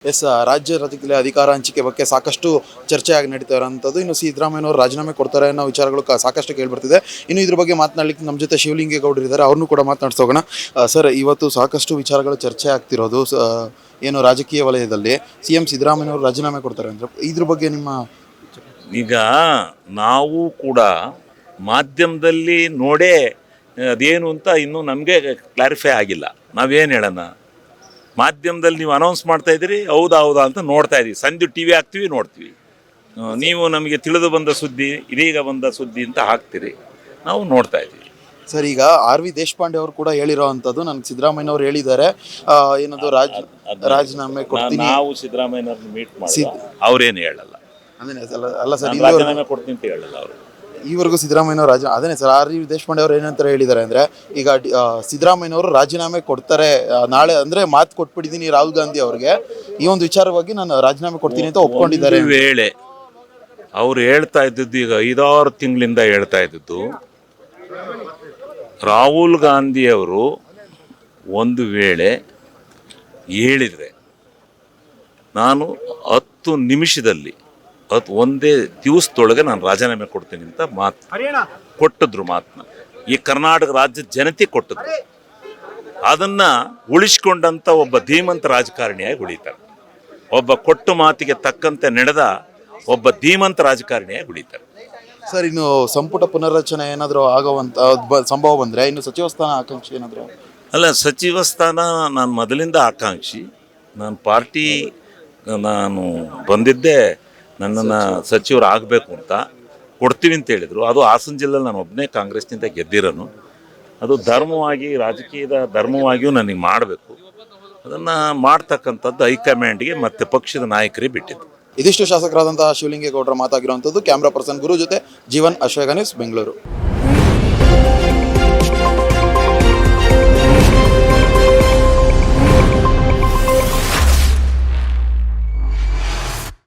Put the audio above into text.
S ರಾಜ್ಯ ರಾಜ್ಯದಲ್ಲಿ ಅಧಿಕಾರ ಹಂಚಿಕೆ ಬಗ್ಗೆ ಸಾಕಷ್ಟು ಚರ್ಚೆ ಆಗಿ ನಡೀತಾ ಇರೋಂಥದ್ದು. ಇನ್ನು ಸಿದ್ದರಾಮಯ್ಯನವರು ರಾಜೀನಾಮೆ ಕೊಡ್ತಾರೆ ಅನ್ನೋ ವಿಚಾರಗಳು ಸಾಕಷ್ಟು ಕೇಳಿಬರ್ತಿದೆ. ಇನ್ನು ಇದ್ರ ಬಗ್ಗೆ ಮಾತನಾಡಲಿಕ್ಕೆ ನಮ್ಮ ಜೊತೆ ಶಿವಲಿಂಗೇಗೌಡರು ಇದ್ದಾರೆ, ಅವ್ರನ್ನೂ ಕೂಡ ಮಾತನಾಡ್ಸೋಣ. ಸರ್, ಇವತ್ತು ಸಾಕಷ್ಟು ವಿಚಾರಗಳು ಚರ್ಚೆ ಆಗ್ತಿರೋದು ಏನು ರಾಜಕೀಯ ವಲಯದಲ್ಲಿ CM ಸಿದ್ದರಾಮಯ್ಯನವರು ರಾಜೀನಾಮೆ ಕೊಡ್ತಾರೆ ಅಂದರೆ ಇದ್ರ ಬಗ್ಗೆ ನಿಮ್ಮ ಈಗ ನಾವು ಕೂಡ ಮಾಧ್ಯಮದಲ್ಲಿ ನೋಡೇ ಅದೇನು ಅಂತ ಇನ್ನೂ ನಮಗೆ ಕ್ಲಾರಿಫೈ ಆಗಿಲ್ಲ. ನಾವೇನು ಹೇಳೋಣ, ಮಾಧ್ಯಮದಲ್ಲಿ ನೀವು ಅನೌನ್ಸ್ ಮಾಡ್ತಾ ಇದ್ದೀರಿ, ಹೌದಾ ಅಂತ ನೋಡ್ತಾ ಇದ್ದೀವಿ. ಸಂಜೆ TV ಹಾಕ್ತೀವಿ, ನೋಡ್ತೀವಿ. ನೀವು ನಮಗೆ ತಿಳಿದು ಬಂದ ಸುದ್ದಿ, ಇದೀಗ ಬಂದ ಸುದ್ದಿ ಅಂತ ಹಾಕ್ತೀರಿ, ನಾವು ನೋಡ್ತಾ ಇದ್ದೀವಿ. ಸರ್, ಈಗ RV ದೇಶಪಾಂಡೆ ಅವರು ಕೂಡ ಹೇಳಿರೋ ಅಂಥದ್ದು, ನನಗೆ ಸಿದ್ದರಾಮಯ್ಯನವರು ಹೇಳಿದ್ದಾರೆ ಏನದು ರಾಜೀನಾಮೆ ಕೊಡ್ತೀನಿ. ನಾವು ಸಿದ್ದರಾಮಯ್ಯನವ್ರನ್ನ ಮೀಟ್ ಮಾಡಿ ಅವ್ರೇನು ಹೇಳಲ್ಲ. ಅಲ್ಲ ಸರ್, ರಾಜೀನಾಮೆ ಕೊಡ್ತೀನಿ ಅಂತ ಹೇಳಲ್ಲ ಅವರು. ಈವರೆಗೂ ಸಿದ್ದರಾಮಯ್ಯನವರು ಅದೇ ಸರ್, RV ದೇಶಪಾಂಡೆ ಅವರು ಏನಂತ ಹೇಳಿದ್ದಾರೆ ಅಂದರೆ, ಈಗ ಸಿದ್ದರಾಮಯ್ಯನವರು ರಾಜೀನಾಮೆ ಕೊಡ್ತಾರೆ ನಾಳೆ, ಅಂದರೆ ಮಾತು ಕೊಟ್ಬಿಟ್ಟಿದ್ದೀನಿ ರಾಹುಲ್ ಗಾಂಧಿ ಅವ್ರಿಗೆ, ಈ ಒಂದು ವಿಚಾರವಾಗಿ ನಾನು ರಾಜೀನಾಮೆ ಕೊಡ್ತೀನಿ ಅಂತ ಒಪ್ಕೊಂಡಿದ್ದಾರೆ. ವೇಳೆ ಅವ್ರು ಹೇಳ್ತಾ ಇದ್ದದ್ದು, ಈಗ 5-6 ತಿಂಗಳಿಂದ ಹೇಳ್ತಾ ಇದ್ದದ್ದು, ರಾಹುಲ್ ಗಾಂಧಿಯವರು ಒಂದು ವೇಳೆ ಹೇಳಿದರೆ ನಾನು 10 ನಿಮಿಷದಲ್ಲಿ ಒಂದೇ ದಿವಸದೊಳಗೆ ನಾನು ರಾಜೀನಾಮೆ ಕೊಡ್ತೀನಿ ಅಂತ ಕೊಟ್ಟಿದ್ರು ಮಾತನ್ನ. ಈ ಕರ್ನಾಟಕ ರಾಜ್ಯದ ಜನತೆ ಕೊಟ್ಟಿದ್ರು. ಅದನ್ನ ಉಳಿಸ್ಕೊಂಡಂತ ಒಬ್ಬ ಧೀಮಂತ ರಾಜಕಾರಣಿಯಾಗಿ ಉಳಿತಾರೆ. ಒಬ್ಬ ಕೊಟ್ಟ ಮಾತಿಗೆ ತಕ್ಕಂತೆ ನಡೆದ ಒಬ್ಬ ಧೀಮಂತ ರಾಜಕಾರಣಿಯಾಗಿ ಉಳಿತಾರೆ. ಸರ್, ಇನ್ನು ಸಂಪುಟ ಪುನರ್ರಚನೆ ಏನಾದರೂ ಆಗುವಂಥ ಸಂಭವ ಬಂದರೆ ಇನ್ನು ಸಚಿವ ಸ್ಥಾನ ಆಕಾಂಕ್ಷಿ ಏನಾದರೂ? ಅಲ್ಲ, ಸಚಿವ ಸ್ಥಾನ ನಾನು ಮೊದಲಿಂದ ಆಕಾಂಕ್ಷಿ. ನಾನು ಪಾರ್ಟಿ ನಾನು ಬಂದಿದ್ದೆ ನನ್ನನ್ನು ಸಚಿವರು ಆಗಬೇಕು ಅಂತ, ಕೊಡ್ತೀವಿ ಅಂತ ಹೇಳಿದರು. ಅದು ಹಾಸನ ಜಿಲ್ಲೆಯಲ್ಲಿ ನಾನು ಒಬ್ಬನೇ ಕಾಂಗ್ರೆಸ್ನಿಂದ ಗೆದ್ದಿರೋನು. ಅದು ಧರ್ಮವಾಗಿ, ರಾಜಕೀಯದ ಧರ್ಮವಾಗಿಯೂ ನನಗೆ ಮಾಡಬೇಕು. ಅದನ್ನು ಮಾಡ್ತಕ್ಕಂಥದ್ದು ಹೈಕಮಾಂಡ್ಗೆ ಮತ್ತು ಪಕ್ಷದ ನಾಯಕರಿಗೆ ಬಿಟ್ಟಿದ್ದು. ಇದಿಷ್ಟು ಶಾಸಕರಾದಂತಹ ಶಿವಲಿಂಗೇಗೌಡರ ಮಾತಾಗಿರುವಂಥದ್ದು. ಕ್ಯಾಮ್ರಾ ಪರ್ಸನ್ ಗುರು ಜೊತೆ ಜೀವನ್, ಅಶ್ವೇಗ ನ್ಯೂಸ್, ಬೆಂಗಳೂರು.